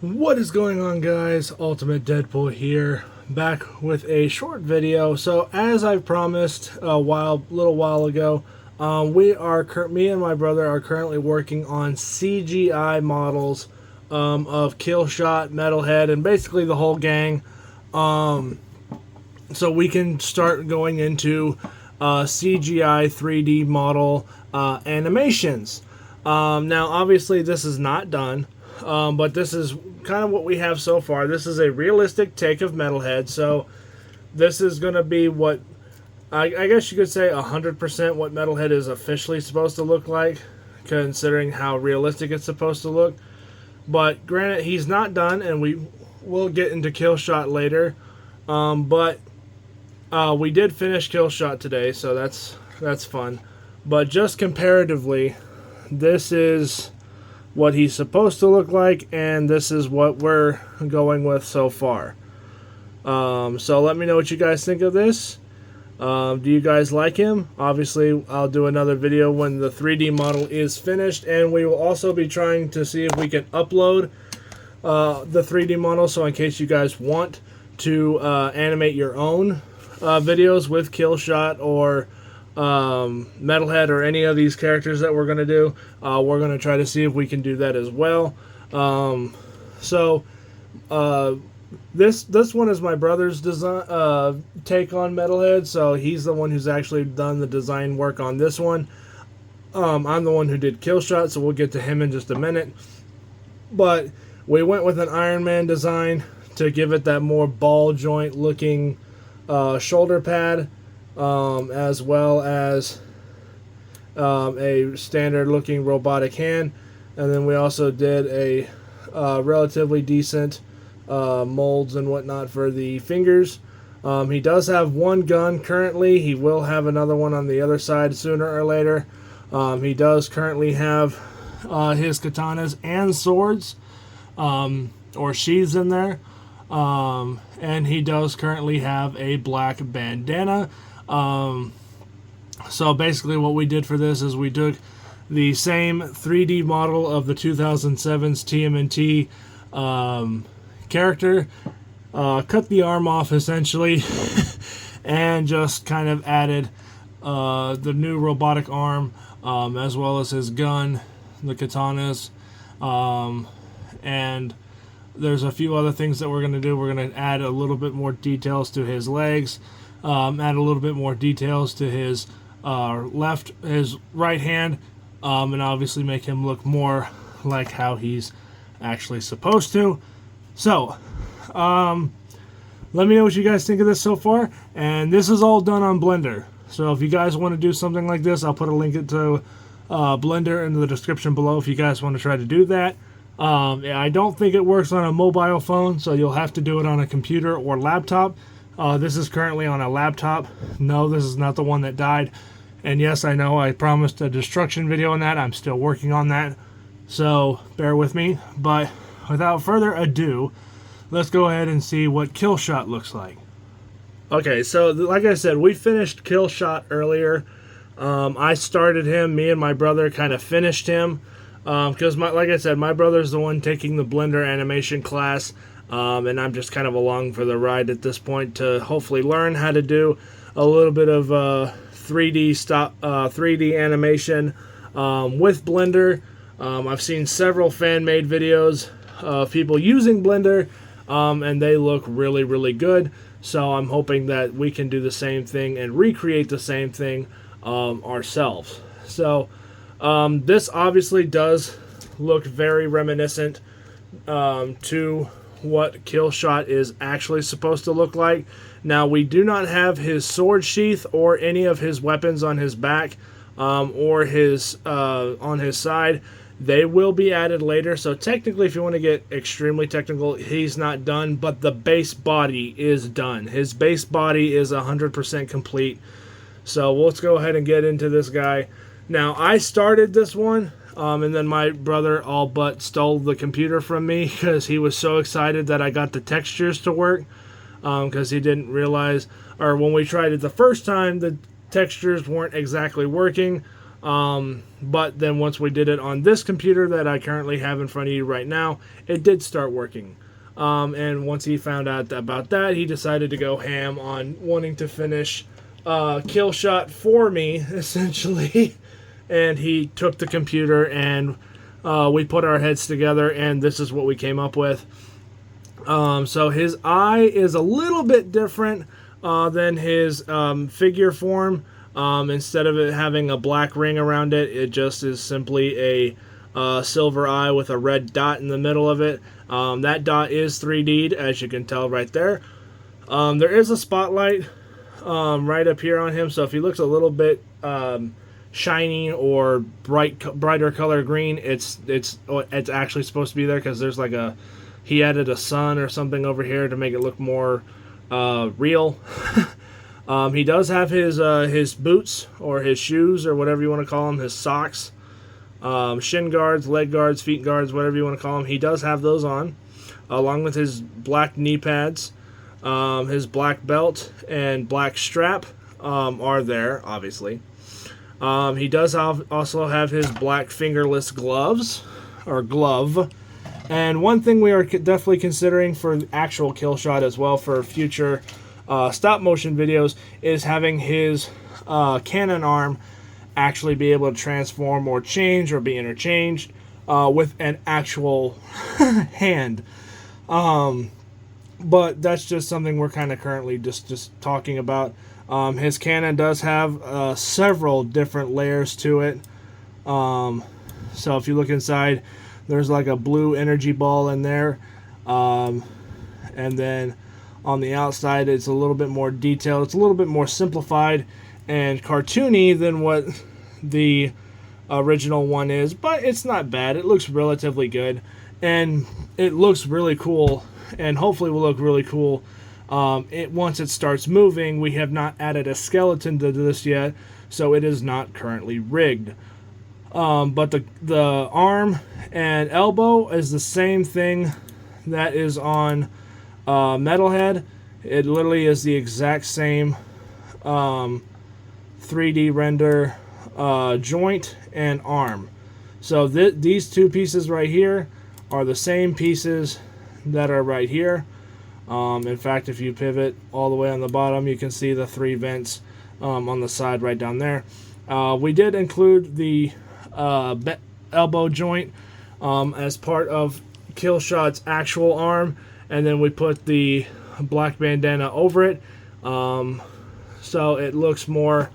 What is going on, guys? Ultimate Deadpool here, back with a short video. So, as I promised little while ago, me and my brother are currently working on CGI models of Killshot, Metalhead, and basically the whole gang. So we can start going into CGI 3D model animations. Now, obviously, this is not done, but this is kind of what we have so far. This is a realistic take of Metalhead, so this is going to be what I guess you could say 100% what Metalhead is officially supposed to look like, considering how realistic it's supposed to look. But granted, he's not done, and we will get into Killshot later. But we did finish Killshot today, so that's fun. But just comparatively, this is what he's supposed to look like, and this is what we're going with so far. So let me know what you guys think of this. Do you guys like him? Obviously, I'll do another video when the 3D model is finished, and we will also be trying to see if we can upload the 3D model, so in case you guys want to animate your own videos with Killshot or Metalhead or any of these characters that we're going to do, we're going to try to see if we can do that as well. This one is my brother's design take on Metalhead, so he's the one who's actually done the design work on this one. I'm the one who did Killshot, so we'll get to him in just a minute. But we went with an Iron Man design to give it that more ball joint looking shoulder pad, as well as a standard looking robotic hand. And then we also did a relatively decent molds and whatnot for the fingers. He does have one gun currently. He will have another one on the other side sooner or later. He does currently have his katanas and swords or sheaths in there. And he does currently have a black bandana. So basically what we did for this is we took the same 3D model of the 2007's TMNT character, cut the arm off essentially, and just kind of added the new robotic arm, as well as his gun, the katanas, and there's a few other things that we're going to do. We're going to add a little bit more details to his legs, add a little bit more details to his his right hand, and obviously make him look more like how he's actually supposed to. So, let me know what you guys think of this so far, and this is all done on Blender. So if you guys want to do something like this, I'll put a link to Blender in the description below if you guys want to try to do that. I don't think it works on a mobile phone, so you'll have to do it on a computer or laptop. This is currently on a laptop. No, this is not the one that died. And yes, I know I promised a destruction video on that. I'm still working on that, so bear with me. But without further ado, let's go ahead and see what Killshot looks like. Okay, so like I said, we finished Killshot earlier. I started him. Me and my brother kind of finished him. Because, like I said, my brother's the one taking the Blender animation class, and I'm just kind of along for the ride at this point to hopefully learn how to do a little bit of 3D animation with Blender. I've seen several fan-made videos of people using Blender, and they look really, really good. So I'm hoping that we can do the same thing and recreate the same thing ourselves. So this obviously does look very reminiscent to what Killshot is actually supposed to look like. Now, we do not have his sword sheath or any of his weapons on his back or his on his side. They will be added later, so technically, if you want to get extremely technical, he's not done, but the base body is done. His base body is 100% complete. So let's go ahead and get into this guy. Now, I started this one, and then my brother all but stole the computer from me because he was so excited that I got the textures to work, because he didn't realize, or when we tried it the first time, the textures weren't exactly working. But then once we did it on this computer that I currently have in front of you right now, it did start working. And once he found out about that, he decided to go ham on wanting to finish Killshot for me, essentially. And he took the computer and we put our heads together, and this is what we came up with. So his eye is a little bit different than his figure form. Instead of it having a black ring around it, it just is simply a silver eye with a red dot in the middle of it. That dot is 3D'd, as you can tell right there. There is a spotlight right up here on him, so if he looks a little bit shiny or brighter color green, it's actually supposed to be there, because there's like he added a sun or something over here to make it look more real. He does have his boots, or his shoes, or whatever you want to call them, his socks, shin guards, leg guards, feet guards, whatever you want to call them. He does have those on, along with his black knee pads, his black belt, and black strap are there, obviously. He does also have his black fingerless gloves, or glove. And one thing we are definitely considering for actual Killshot as well for future stop motion videos is having his cannon arm actually be able to transform or change or be interchanged with an actual hand. But that's just something we're kind of currently just talking about. His cannon does have several different layers to it. So if you look inside, there's like a blue energy ball in there. And then on the outside, it's a little bit more detailed. It's a little bit more simplified and cartoony than what the original one is. But it's not bad. It looks relatively good. And it looks really cool. And hopefully will look really cool. Once it starts moving. We have not added a skeleton to this yet. So it is not currently rigged. But the arm and elbow is the same thing that is on Metalhead. It literally is the exact same 3D render joint and arm. So these two pieces right here are the same pieces that are right here. In fact, if you pivot all the way on the bottom, you can see the 3 vents on the side right down there. We did include the elbow joint as part of Killshot's actual arm, and then we put the black bandana over it, so it looks more,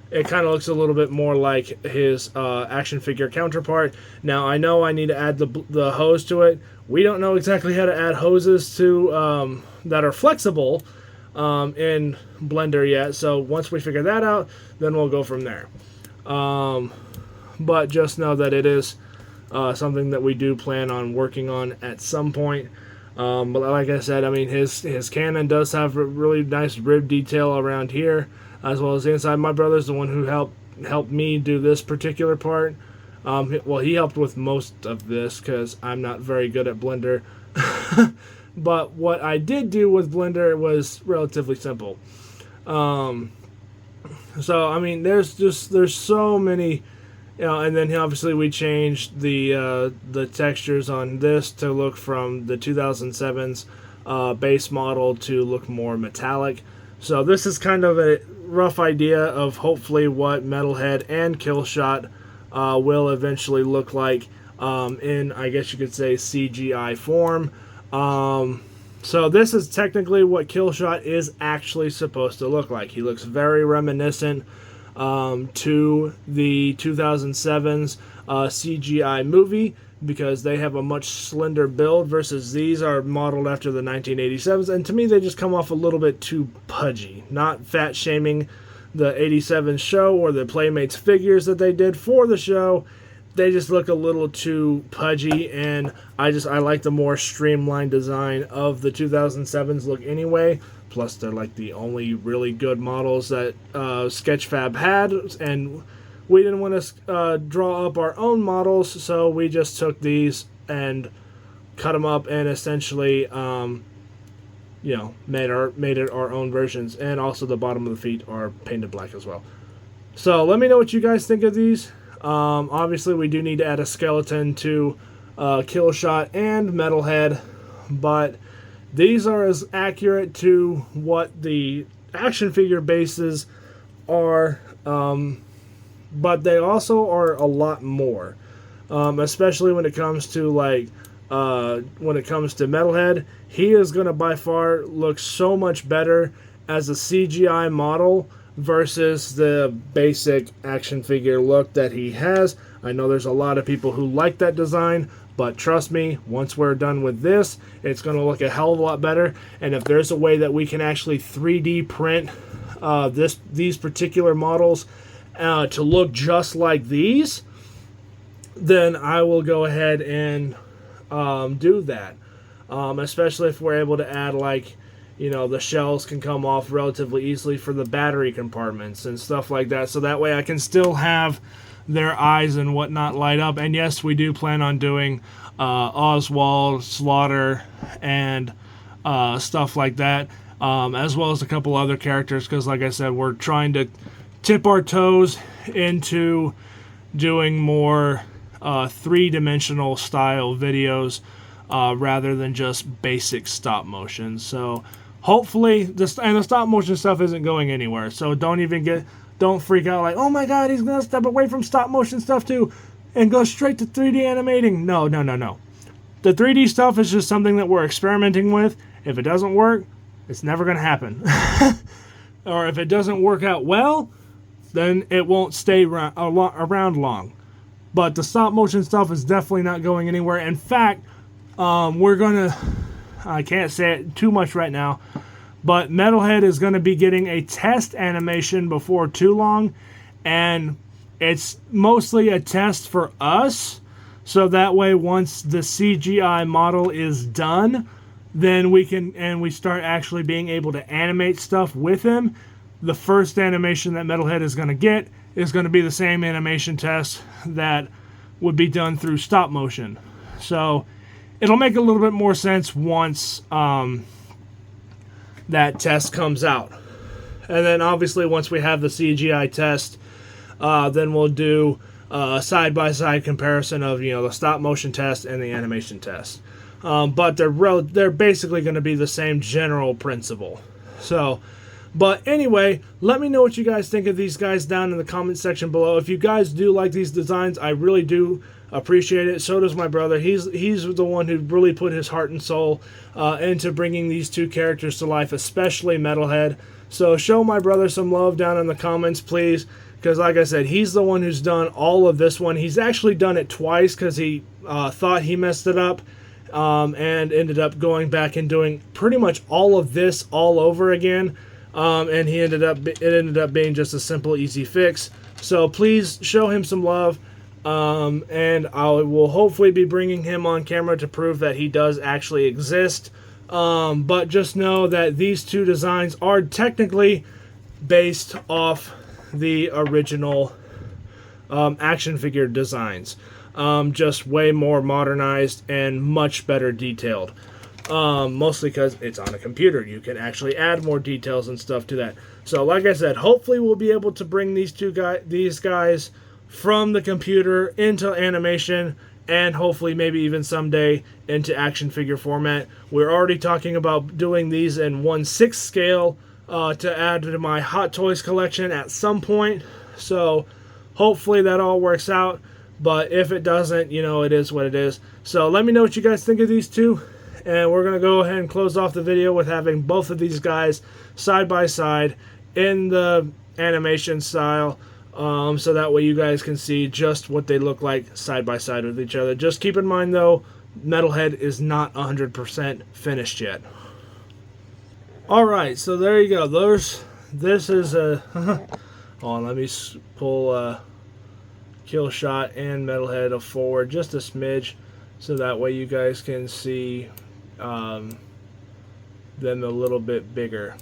it kind of looks a little bit more like his action figure counterpart. Now I know I need to add the hose to it. We don't know exactly how to add hoses to that are flexible in Blender yet, so once we figure that out, then we'll go from there. But just know that it is something that we do plan on working on at some point. But like I said, I mean, his cannon does have a really nice rib detail around here, as well as the inside. My brother's the one who helped me do this particular part. Well, he helped with most of this because I'm not very good at Blender. But what I did do with Blender was relatively simple. So I mean, there's so many. And then obviously we changed the textures on this to look from the 2007's base model to look more metallic. So this is kind of a rough idea of hopefully what Metalhead and Killshot will eventually look like in, I guess you could say, CGI form. So this is technically what Killshot is actually supposed to look like. He looks very reminiscent to the 2007's CGI movie, because they have a much slender build versus these are modeled after the 1987s, and to me they just come off a little bit too pudgy. Not fat shaming the 87 show or the Playmates figures that they did for the show. They just look a little too pudgy, and I like the more streamlined design of the 2007's look anyway. Plus, they're like the only really good models that Sketchfab had, and we didn't want to draw up our own models, so we just took these and cut them up and essentially, made it our own versions. And also, the bottom of the feet are painted black as well. So let me know what you guys think of these. Obviously, we do need to add a skeleton to Killshot and Metalhead, but these are as accurate to what the action figure bases are, but they also are a lot more, especially when it comes to Metalhead. He is going to by far look so much better as a CGI model versus the basic action figure look that he has. I know there's a lot of people who like that design, but trust me, once we're done with this, it's going to look a hell of a lot better. And if there's a way that we can actually 3D print these particular models to look just like these, then I will go ahead and do that. Especially if we're able to add, like, you know, the shells can come off relatively easily for the battery compartments and stuff like that. So that way I can still have their eyes and whatnot light up. And yes, we do plan on doing Oswald, Slaughter, and stuff like that, as well as a couple other characters, because like I said, we're trying to tip our toes into doing more three-dimensional style videos rather than just basic stop motion. So hopefully the stop motion stuff isn't going anywhere, so don't freak out like, oh my god, he's gonna step away from stop motion stuff too and go straight to 3D animating. No. The 3D stuff is just something that we're experimenting with. If it doesn't work, it's never gonna happen. Or if it doesn't work out well, then it won't stay around long. But the stop motion stuff is definitely not going anywhere. In fact, I can't say it too much right now, but Metalhead is going to be getting a test animation before too long, and it's mostly a test for us, so that way once the CGI model is done, then we start actually being able to animate stuff with him. The first animation that Metalhead is going to get is going to be the same animation test that would be done through stop motion. So it'll make a little bit more sense once that test comes out. And then obviously once we have the CGI test, then we'll do a side-by-side comparison of, you know, the stop motion test and the animation test. But they're basically going to be the same general principle. So, but anyway, let me know what you guys think of these guys down in the comment section below. If you guys do like these designs, I really do appreciate it. So does my brother. He's the one who really put his heart and soul into bringing these two characters to life, especially Metalhead. So show my brother some love down in the comments, please, because like I said, he's the one who's done all of this one. He's actually done it twice because he thought he messed it up and ended up going back and doing pretty much all of this all over again. And it ended up being just a simple, easy fix. So please show him some love. And I will hopefully be bringing him on camera to prove that he does actually exist. But just know that these two designs are technically based off the original action figure designs. Just way more modernized and much better detailed. Mostly because it's on a computer. You can actually add more details and stuff to that. So like I said, hopefully we'll be able to bring these guys from the computer into animation, and hopefully maybe even someday into action figure format. We're already talking about doing these in 1/6 scale to add to my Hot Toys collection at some point. So hopefully that all works out. But if it doesn't, you know, it is what it is. So let me know what you guys think of these two. And we're going to go ahead and close off the video with having both of these guys side by side in the animation style. So that way you guys can see just what they look like side by side with each other. Just keep in mind though, Metalhead is not 100% finished yet. Alright, so there you go. This is a... Hold on, let me pull Killshot and Metalhead forward just a smidge, so that way you guys can see them a little bit bigger.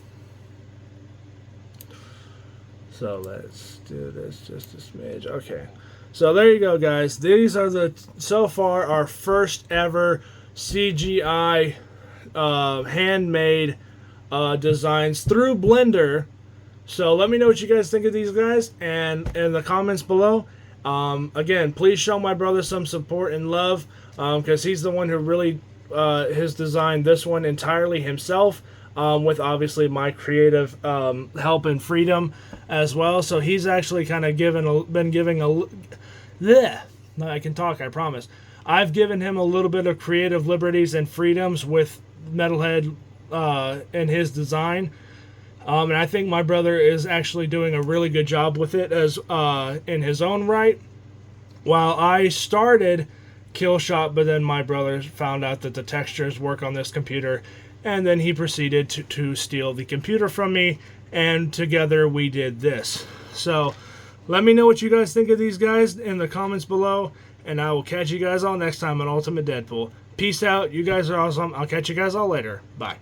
So let's do this just a smidge. Okay, so there you go, guys. These are so far our first ever CGI handmade designs through Blender. So let me know what you guys think of these guys and in the comments below. Again, please show my brother some support and love, because he's the one who really has designed this one entirely himself, with obviously my creative help and freedom as well. So he's actually kind of been giving a... Bleh. I can talk, I promise. I've given him a little bit of creative liberties and freedoms with Metalhead and his design. And I think my brother is actually doing a really good job with it as in his own right. While I started Killshot, but then my brother found out that the textures work on this computer, and then he proceeded to steal the computer from me, and together we did this. So let me know what you guys think of these guys in the comments below, and I will catch you guys all next time on Ultimate Deadpool. Peace out. You guys are awesome. I'll catch you guys all later. Bye.